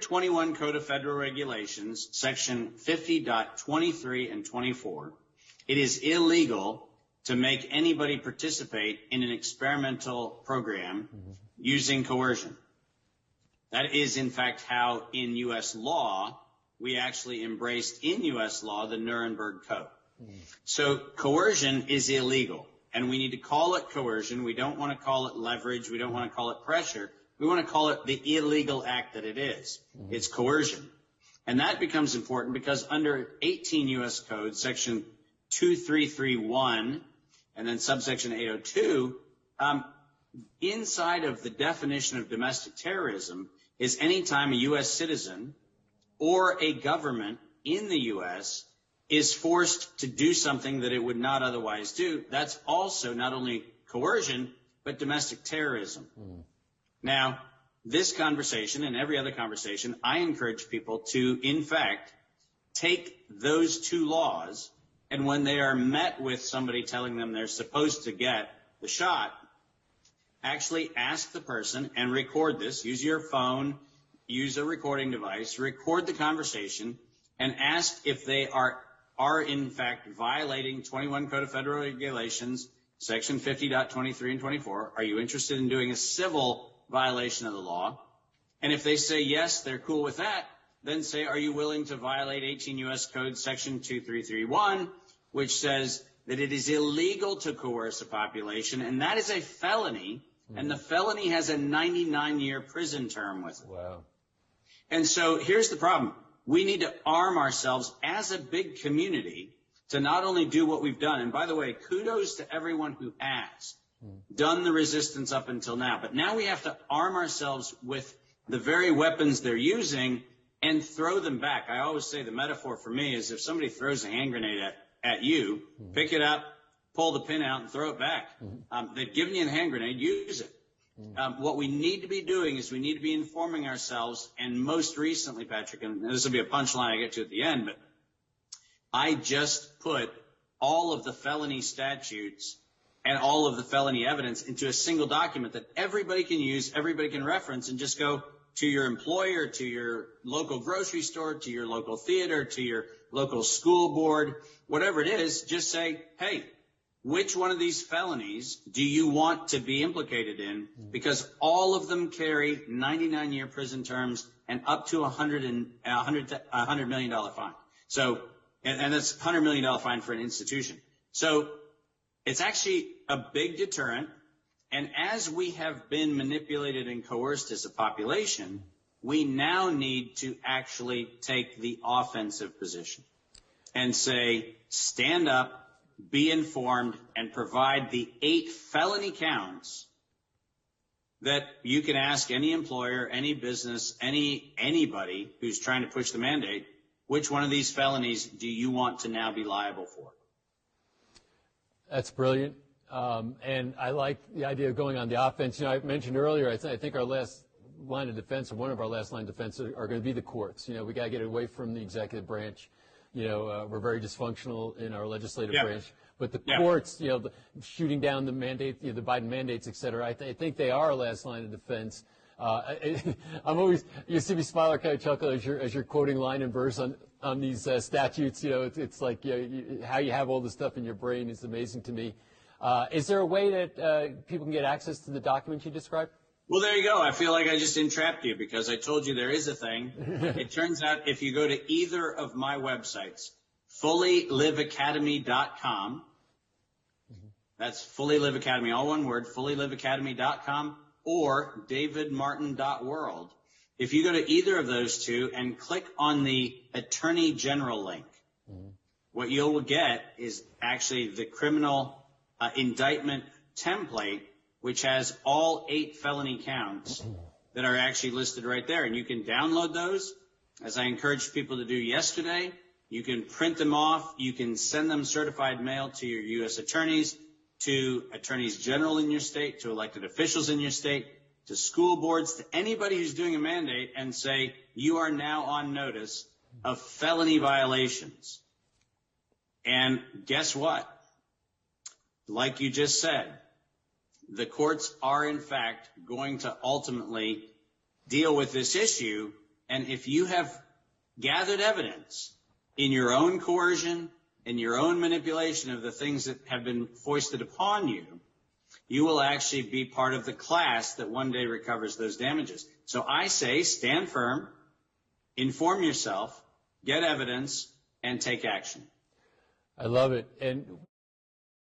21 Code of Federal Regulations, section 50.23 and 24, it is illegal to make anybody participate in an experimental program using coercion. That is, in fact, how in U.S. law, we actually embraced in U.S. law the Nurnberg Code. So coercion is illegal, and we need to call it coercion. We don't want to call it leverage. We don't want to call it pressure. We want to call it the illegal act that it is. It's coercion. And that becomes important because under 18 U.S. Code, section 2331, and then subsection 802, inside of the definition of domestic terrorism is any time a U.S. citizen or a government in the U.S. is forced to do something that it would not otherwise do. That's also not only coercion, but domestic terrorism. Now, this conversation and every other conversation, I encourage people to, in fact, take those two laws, and when they are met with somebody telling them they're supposed to get the shot, actually ask the person and record this. Use your phone, use a recording device, record the conversation, and ask if they are in fact violating 21 Code of Federal Regulations, section 50.23 and 24. Are you interested in doing a civil violation of the law? And if they say yes, they're cool with that, then say, are you willing to violate 18 U.S. Code section 2331, which says that it is illegal to coerce a population, and that is a felony, and the felony has a 99-year prison term with it. Wow. And so here's the problem. We need to arm ourselves as a big community to not only do what we've done, and by the way, kudos to everyone who has done the resistance up until now, but now we have to arm ourselves with the very weapons they're using and throw them back. I always say the metaphor for me is if somebody throws a hand grenade at you, pick it up, pull the pin out, and throw it back. They've given you a hand grenade, use it. What we need to be doing is we need to be informing ourselves, and most recently, Patrick, and this will be a punchline I get to at the end, but I just put all of the felony statutes and all of the felony evidence into a single document that everybody can use, everybody can reference, and just go to your employer, to your local grocery store, to your local theater, to your local school board, whatever it is, just say, hey, which one of these felonies do you want to be implicated in? Because all of them carry 99-year prison terms and up to $100 million fine. So, and that's $100 million fine for an institution. So it's actually a big deterrent. And as we have been manipulated and coerced as a population, we now need to actually take the offensive position and say, stand up, be informed, and provide the 8 felony counts that you can ask any employer, any business, anybody who's trying to push the mandate, which one of these felonies do you want to now be liable for? That's brilliant. And I like the idea of going on the offense. You know, I mentioned earlier, I think our last line of defense, or one of our last line of defense, are going to be the courts. You know, we got to get away from the executive branch. You know, we're very dysfunctional in our legislative branch. But the courts, you know, shooting down the mandate, you know, the Biden mandates, et cetera, I think they are our last line of defense. I'm always, you see me smile or kind of chuckle as you're quoting line and verse on these statutes. You know, it's like, you know, how you have all this stuff in your brain is amazing to me. Is there a way that people can get access to the documents you described? Well, there you go. I feel like I just entrapped you because I told you there is a thing. It turns out if you go to either of my websites, fullyliveacademy.com, that's Fully Live Academy, all one word, fullyliveacademy.com, or davidmartin.world. If you go to either of those two and click on the Attorney General link, what you'll get is actually the criminal indictment template, which has all 8 felony counts that are actually listed right there. And you can download those, as I encouraged people to do yesterday. You can print them off. You can send them certified mail to your U.S. attorneys, to attorneys general in your state, to elected officials in your state, to school boards, to anybody who's doing a mandate, and say, you are now on notice of felony violations. And guess what? Like you just said, the courts are, in fact, going to ultimately deal with this issue, And if you have gathered evidence in your own coercion, in your own manipulation of the things that have been foisted upon you, you will actually be part of the class that one day recovers those damages. So I say stand firm, inform yourself, get evidence, and take action. I love it. And